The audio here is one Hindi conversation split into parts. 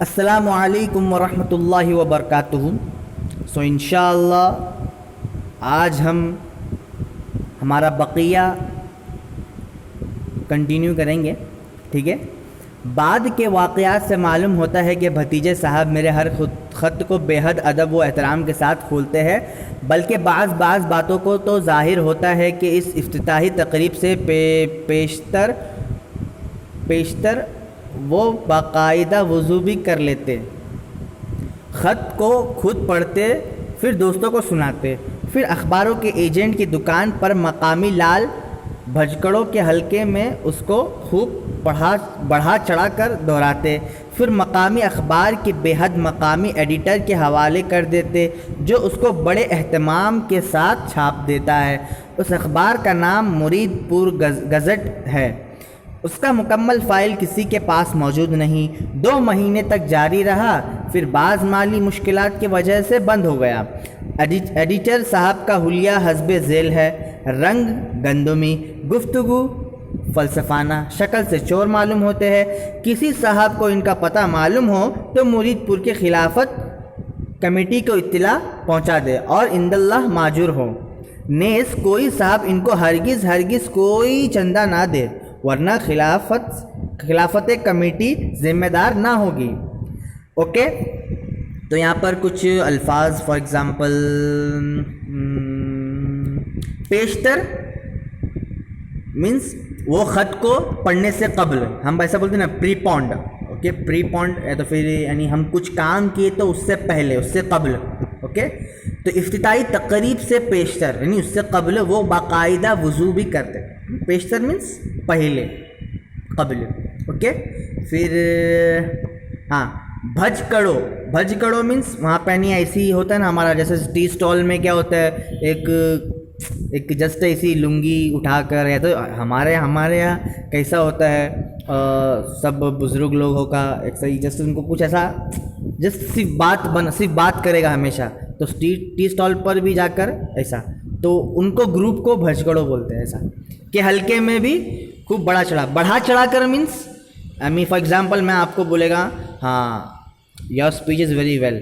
अस्सलामु अलैकुम वरहमतुल्लाहि वबरकातुहू। सो इंशाअल्लाह आज हम हमारा बक़िया कंटिन्यू करेंगे। ठीक है। बाद के वाक़यात से मालूम होता है कि भतीजे साहब मेरे हर ख़त को बेहद अदब व एहतराम के साथ खोलते हैं, बल्कि बाज़ बातों को तो ज़ाहिर होता है कि इस इफ्तिताही तकरीब से पेशतर वो बाकायदा वज़ू भी कर लेते, ख़त को खुद पढ़ते, फिर दोस्तों को सुनाते, फिर अखबारों के एजेंट की दुकान पर मकामी लाल भजकड़ों के हलके में उसको खूब बढ़ा चढ़ा कर दोहराते, फिर मकामी अखबार के बेहद मकामी एडिटर के हवाले कर देते, जो उसको बड़े एहतमाम के साथ छाप देता है। उस अखबार का नाम मुरीदपुर गज़ट है। उसका मुकम्मल फ़ाइल किसी के पास मौजूद नहीं। 2 महीने तक जारी रहा, फिर बाज़ माली मुश्किलात की वजह से बंद हो गया। एडिटर साहब का हुलिया हस्बे झेल है, रंग गंदुमी, गुफ्तगू फ़लसफ़ाना, शक्ल से चोर मालूम होते हैं। किसी साहब को इनका पता मालूम हो तो मुरीदपुर के खिलाफत कमेटी को इत्तला पहुंचा दे और इंदल्लाह माजूर हो। नेस कोई साहब इनको हरगिज़ कोई चंदा ना दे, वरना खिलाफत कमेटी ज़िम्मेदार ना होगी। ओके, तो यहाँ पर कुछ अल्फाज, फॉर एग्ज़ाम्पल पेशतर मीन्स वो ख़त को पढ़ने से कब्ल, हम ऐसा बोलते हैं ना, pre pond. Okay, pre pond है तो फिर यानी हम कुछ काम किए तो उससे पहले, उससे कब्ल। ओके, तो इफ्तिताई तकरीब से पेशतर यानी उससे कब्ल वो बाकायदा वज़ू भी करते। पेशतर मीन्स पहले, कब्ल। ओके, फिर हाँ, भजकड़ो मीन्स वहाँ पे नहीं ऐसी होता है ना हमारा, जैसे टी स्टॉल में क्या होता है, एक जस्ट ऐसी लुंगी उठाकर, या तो हमारे यहाँ कैसा होता है, सब बुज़ुर्ग लोगों का एक सही जस्ट उनको कुछ ऐसा जस्ट सिर्फ बात करेगा हमेशा, तो टी स्टॉल पर भी जाकर ऐसा, तो उनको ग्रुप को भजकड़ो बोलते हैं। ऐसा कि हल्के में भी खूब बढ़ा चढ़ा कर मीन्स फॉर एग्जाम्पल मैं आपको बोलेगा, हाँ your speech is very well,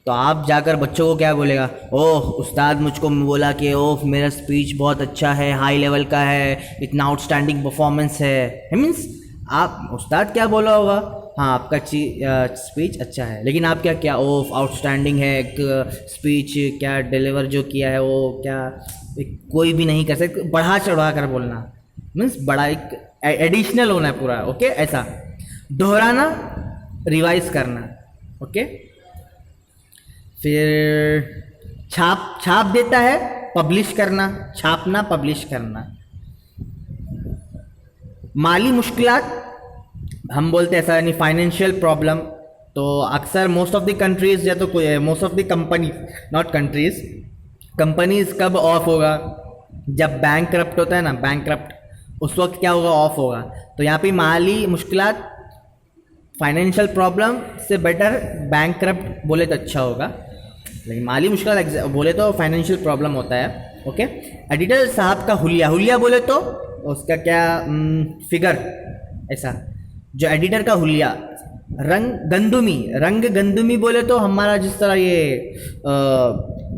तो आप जाकर बच्चों को क्या बोलेगा, ओह उस्ताद मुझको बोला कि ओह मेरा स्पीच बहुत अच्छा है, हाई लेवल का है, इतना आउटस्टैंडिंग परफॉर्मेंस है। मीन्स आप उस्ताद क्या बोला होगा, हाँ आपका स्पीच अच्छा है, लेकिन आप क्या ओह आउटस्टैंडिंग है, एक स्पीच क्या डिलीवर जो किया है वो क्या कोई भी नहीं कर सकते। बढ़ा चढ़ा कर बोलना मीन्स बड़ा एक एडिशनल होना है पूरा। ओके, ऐसा दोहराना, रिवाइज करना। ओके, फिर छाप देता है, पब्लिश करना, छापना पब्लिश करना। माली मुश्किलात हम बोलते हैं ऐसा, यानी फाइनेंशियल प्रॉब्लम, तो अक्सर मोस्ट ऑफ द कंट्रीज़ या तो most of the company, not companies कब ऑफ होगा, जब बैंक करप्ट होता है ना, बैंक करप्ट, उस वक्त क्या होगा, ऑफ होगा। तो यहाँ पे माली मुश्किलात, फाइनेंशियल प्रॉब्लम से बेटर बैंक करप्ट बोले तो अच्छा होगा, लेकिन माली मुश्किल बोले तो फाइनेंशियल प्रॉब्लम होता है। ओके, एडिटर साहब का हुलिया बोले तो उसका क्या फिगर, ऐसा जो एडिटर का हुलिया। रंग गंदुमी बोले तो हमारा जिस तरह ये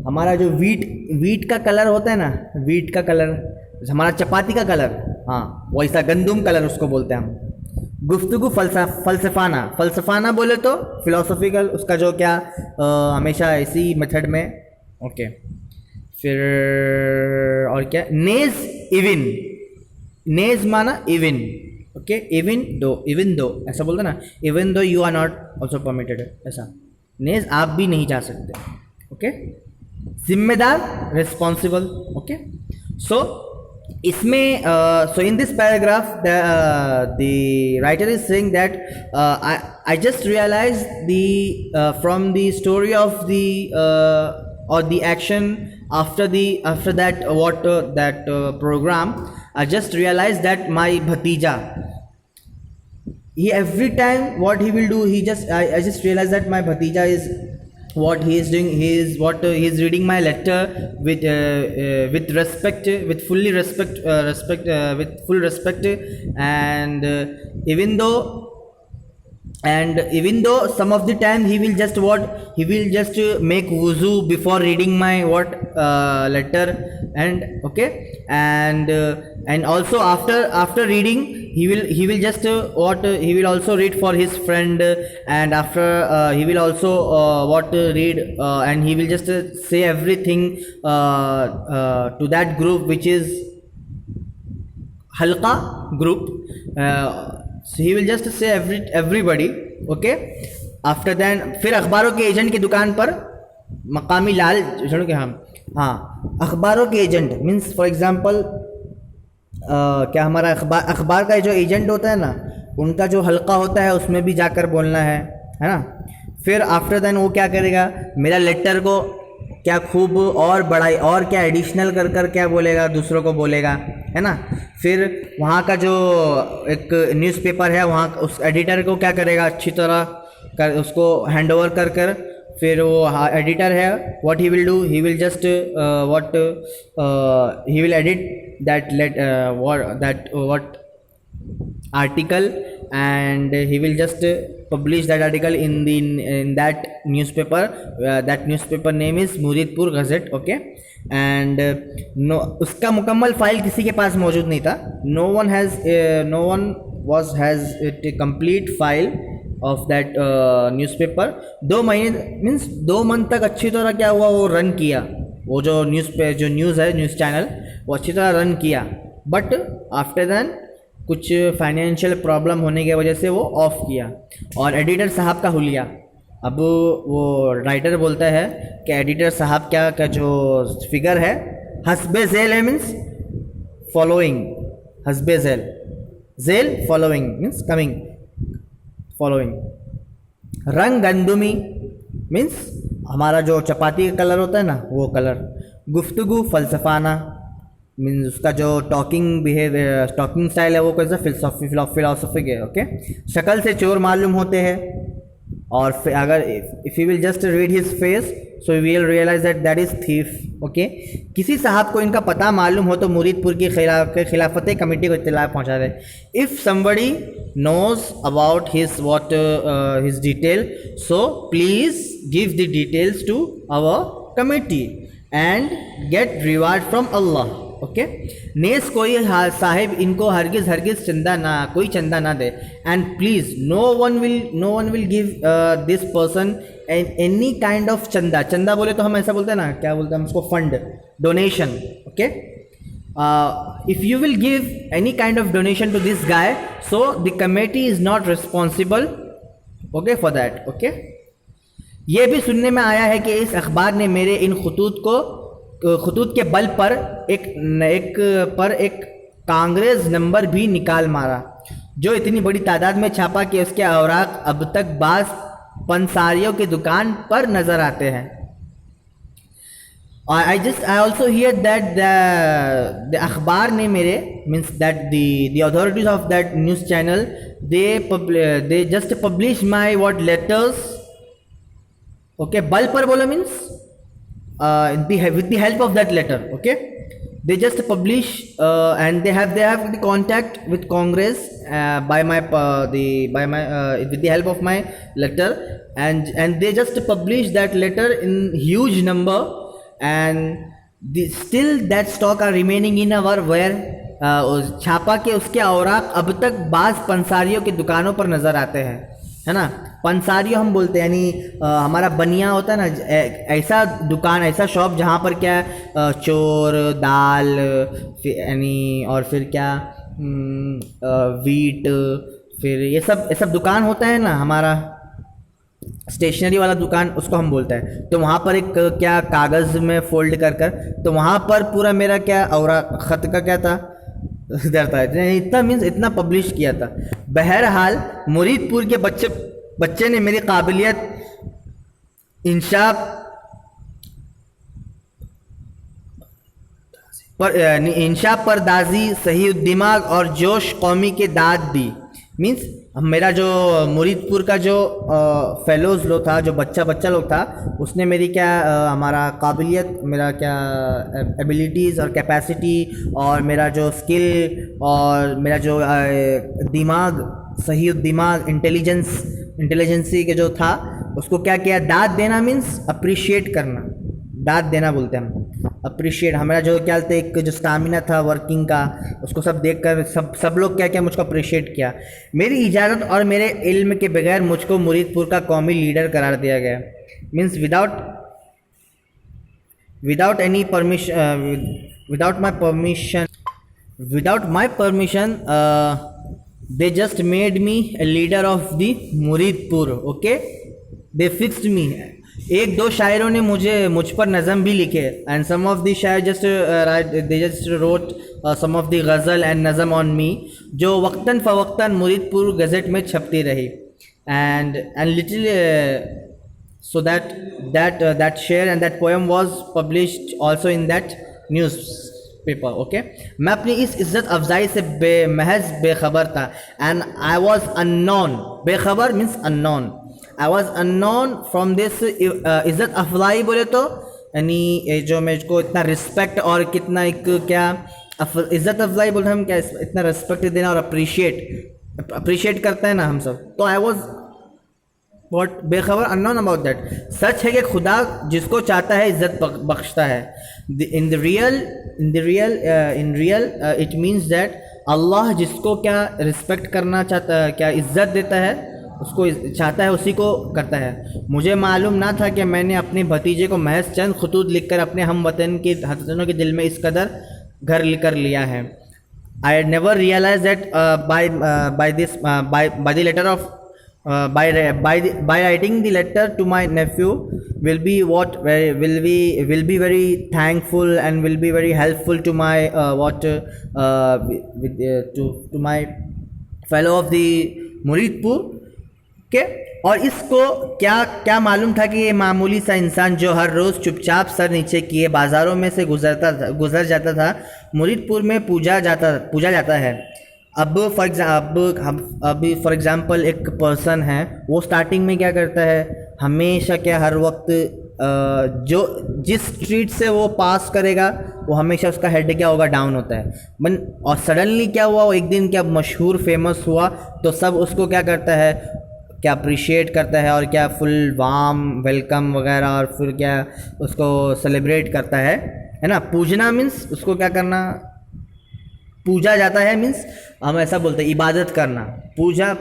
हमारा जो वीट का कलर होता है ना, वीट का कलर, हमारा चपाती का कलर, हाँ वैसा गंदुम कलर उसको बोलते हैं हम। गुफ्तगू फ़लसफ़ाना बोले तो फिलोसॉफिकल, उसका जो क्या हमेशा इसी मेथड में। ओके, फिर और क्या, नेज माना इवन। ओके, इवन दो ऐसा बोलते ना, even though you are not also permitted, ऐसा नेज आप भी नहीं जा सकते। ओके, जिम्मेदार, रिस्पॉन्सिबल। ओके, सो इसमें so in this paragraph the writer is saying that I just realized from the story of the or the action after that program, I just realized that my bhatija, he every time what he will do, I just realized that my bhatija is what he is doing, he is reading my letter with respect, with full respect, and even though and even though some of the time he will just make wuzu before reading my letter, and okay, and also after reading he will just he will also read for his friend, and after he will also read, and he will just say everything to that group which is halqa group. So he will just say everybody, okay. After then फिर अखबारों के एजेंट की दुकान पर मकामी लाल जो कि हाँ अखबारों के एजेंट मीन्स फॉर एग्जांपल क्या हमारा अखबार का जो एजेंट होता है ना, उनका जो हल्का होता है उसमें भी जाकर बोलना है ना। फिर आफ्टर दैन वो क्या करेगा, मेरा लेटर को क्या खूब और बढ़ाई और क्या एडिशनल कर क्या बोलेगा, दूसरों को बोलेगा, है ना। फिर वहाँ का जो एक न्यूज़पेपर है वहाँ उस एडिटर को क्या करेगा, अच्छी तरह उसको हैंड ओवर कर फिर वो एडिटर है what he will do, he will just he will edit that article, and he will just publish that article in that newspaper. That newspaper name is Muridpur gazette, okay. and no उसका मुकम्मल फाइल किसी के पास मौजूद नहीं था. no one has a complete file of that newspaper. 2 महीने मीन्स 2 मंथ तक अच्छी तरह क्या हुआ, वो रन किया, वो जो न्यूज़ है, न्यूज़ चैनल, वो अच्छी तरह रन किया. बट आफ्टर दैन कुछ फाइनेंशियल प्रॉब्लम होने की वजह से वो ऑफ़ किया. और एडिटर साहब का हुलिया, अब वो राइटर बोलता है कि एडिटर साहब क्या जो फिगर है हस्बे झेल है, मीन्स फॉलोइंग, हस्बे झेल फॉलोइंग मीन्स कमिंग, फॉलोइंग. रंग गंदुमी मीन्स हमारा जो चपाती का कलर होता है ना, वो कलर. गुफ्तगू फ़लसफ़ाना मीन्स उसका जो टॉकिंग स्टाइल है वो कैसा फिलोसफिक है, ओके. शक्ल से चोर मालूम होते हैं, और अगर if you will just read his face so you will realise that is thief, okay. किसी साहब को इनका पता मालूम हो तो मुरीदपुर की खिलाफत कमेटी को इत्तला पहुंचा दे. If somebody knows about his detail so please give the details to our committee and get reward from Allah, okay. नेस कोई साहिब इनको हरगिज़ कोई चंदा ना दे. And please no one will give this person any kind of chanda बोले तो हम ऐसा बोलते हैं ना, क्या बोलते हैं हम उसको, fund, donation, okay. If you will give any kind of donation to this guy so the committee is not responsible, okay, for that, okay. ये भी सुनने में आया है कि इस अखबार ने मेरे इन खतूत के बल पर एक कांग्रेस नंबर भी निकाल मारा, जो इतनी बड़ी तादाद में छापा कि उसके औराक अब तक बाज़ पंसारियों की दुकान पर नज़र आते हैं. I also hear that the अखबार ने मेरे means that the authorities of that news channel they just publish my letters, okay. बल पर बोला means with the help of that letter, okay. They just publish and they have the contact with Congress with the help of my letter, and they just publish that letter in huge number, and still that stock are remaining in our where छापा के उसके औराक अब तक बाज़ पंसारियों की दुकानों पर नज़र आते हैं, है ना. पंसारियों हम बोलते हैं, यानी हमारा बनिया होता है ना, ऐसा दुकान, ऐसा शॉप जहाँ पर क्या चोर दाल यानी और फिर क्या वीट, फिर ये सब दुकान होता है ना, हमारा स्टेशनरी वाला दुकान उसको हम बोलते हैं. तो वहाँ पर एक क्या कागज़ में फोल्ड कर तो वहाँ पर पूरा मेरा क्या और ख़त का क्या था इधर था, इतना मीन्स इतना पब्लिश किया था. बहरहाल मुरीदपुर के बच्चे ने मेरी काबिलियत, इंशा परदाजी, सही दिमाग और जोश कौमी के दाद दी. मीन्स मेरा जो मुरीदपुर का जो फेलोज़ लोग था, जो बच्चा लोग था, उसने मेरी क्या हमारा काबिलियत, मेरा क्या एबिलिटीज़ और कैपेसिटी और मेरा जो स्किल और मेरा जो दिमाग सही दिमाग, इंटेलिजेंसी के जो था उसको क्या किया, दाद देना मीन्स अप्रिशिएट करना, दाद देना बोलते हैं हम, अप्रिशिएट। हमारा जो क्या बोलते एक जो स्टामिना था वर्किंग का, उसको सब देखकर सब लोग क्या किया, मुझको अप्रिशिएट किया। मेरी इजाज़त और मेरे इल्म के बगैर मुझको मुरीदपुर का कौमी लीडर करार दिया गया, means without any permission, without my permission they just made me a leader of the Muridpur, okay, they fixed me। एक दो शायरों ने मुझ पर नज़म भी लिखे, एंड सम ऑफ द शायर they just wrote some of the गज़ल एंड नज़म ऑन मी, जो वक्तन फ़वक्तन मुरीदपुर गज़ट में छपती रही। And little so that share and that poem was published also in that newspaper, okay। मैं अपनी इस इज़्ज़त अफजाई से महज बेखबर था, एंड आई वॉज अननोन, बेखबर means unknown, I was unknown from this. इज़्ज़त अफजाई बोले तो यानी जो मुझको इतना रिस्पेक्ट और कितना एक क्या इज़्ज़त अफजाई बोलते हैं हम, क्या इतना रिस्पेक्ट देना और अप्रिशिएट करते हैं ना हम सब, तो I was what bekhabar, unknown about that. सच है कि खुदा जिसको चाहता है इज़्ज़त बख्शता है। In real it means that Allah जिसको क्या रिस्पेक्ट करना चाहता है, क्या इज़्ज़त देता है, उसको चाहता है उसी को करता है। मुझे मालूम ना था कि मैंने अपने भतीजे को महज चंद खतूत लिखकर अपने हम वतनों के दिल में इस कदर घर कर लिया है। I never realise that by the letter of by writing the letter to my nephew will be very thankful and will be very helpful to my to my fellow of the Muridpur के। और इसको क्या मालूम था कि ये मामूली सा इंसान जो हर रोज़ चुपचाप सर नीचे किए बाज़ारों में से गुजर जाता था, मुरीदपुर में पूजा जाता है। अब फॉर एग्ज़ाम्पल एक पर्सन है, वो स्टार्टिंग में क्या करता है, हमेशा क्या हर वक्त जो जिस स्ट्रीट से वो पास करेगा वो हमेशा उसका हेड क्या होगा, डाउन होता है। और सडनली क्या हुआ, वो एक दिन क्या मशहूर फेमस हुआ, तो सब उसको क्या करता है, क्या अप्रिशिएट करता है और क्या फुल वार्म वेलकम वगैरह, और फिर क्या उसको सेलिब्रेट करता है ना। पूजना मीन्स उसको क्या करना, पूजा जाता है मीन्स हम ऐसा बोलते हैं इबादत करना। पूजा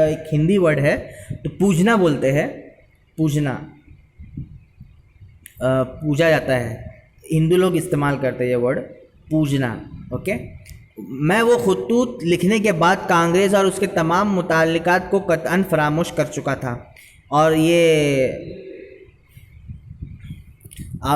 एक हिंदी वर्ड है, तो पूजना बोलते हैं, पूजा जाता है, हिंदू लोग इस्तेमाल करते हैं ये वर्ड पूजना, ओके। मैं वो खतूत लिखने के बाद कांग्रेस और उसके तमाम मुताल्लिकात को कतअन फरामोश कर चुका था, और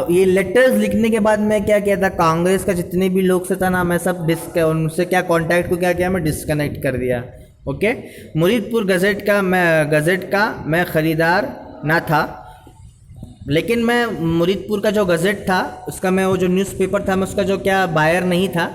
ये लेटर्स लिखने के बाद मैं क्या किया था, कांग्रेस का जितने भी लोग से था ना, मैं सब उनसे क्या कांटेक्ट को क्या किया, मैं डिस्कनेक्ट कर दिया, ओके। मुरीदपुर गज़ट का मैं ख़रीदार ना था, लेकिन मैं मुरीदपुर का जो गज़ट था उसका, मैं वो जो न्यूज़पेपर था, मैं उसका जो क्या बायर नहीं था।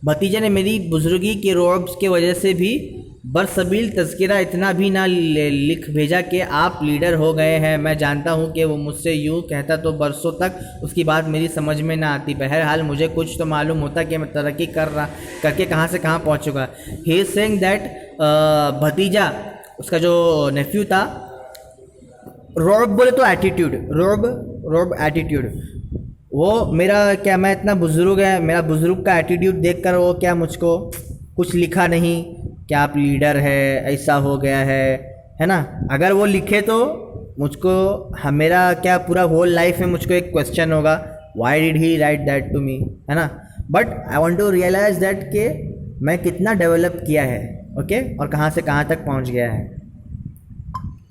भतीजे ने मेरी बुजुर्गी के रोब्स की वजह से भी बरसबील तज़किरा इतना भी ना लिख भेजा कि आप लीडर हो गए हैं। मैं जानता हूँ कि वो मुझसे यूँ कहता तो बरसों तक उसकी बात मेरी समझ में ना आती। बहरहाल मुझे कुछ तो मालूम होता कि मैं तरक्की करके कहाँ से कहाँ पहुँचूँगा। ही इज़ सेइंग दैट भतीजा उसका जो नेफ्यू था, रोब बोले तो एटीट्यूड, रोब एटीट्यूड, वो मेरा क्या, मैं इतना बुजुर्ग है, मेरा बुजुर्ग का एटीट्यूड देखकर वो क्या मुझको कुछ लिखा नहीं कि आप लीडर है, ऐसा हो गया है ना। अगर वो लिखे तो मुझको मेरा क्या पूरा होल लाइफ में मुझको एक क्वेश्चन होगा, why did he write that to me, है ना। But I want to realise that कि मैं कितना डेवलप किया है, ओके, और कहाँ से कहाँ तक पहुँच गया है।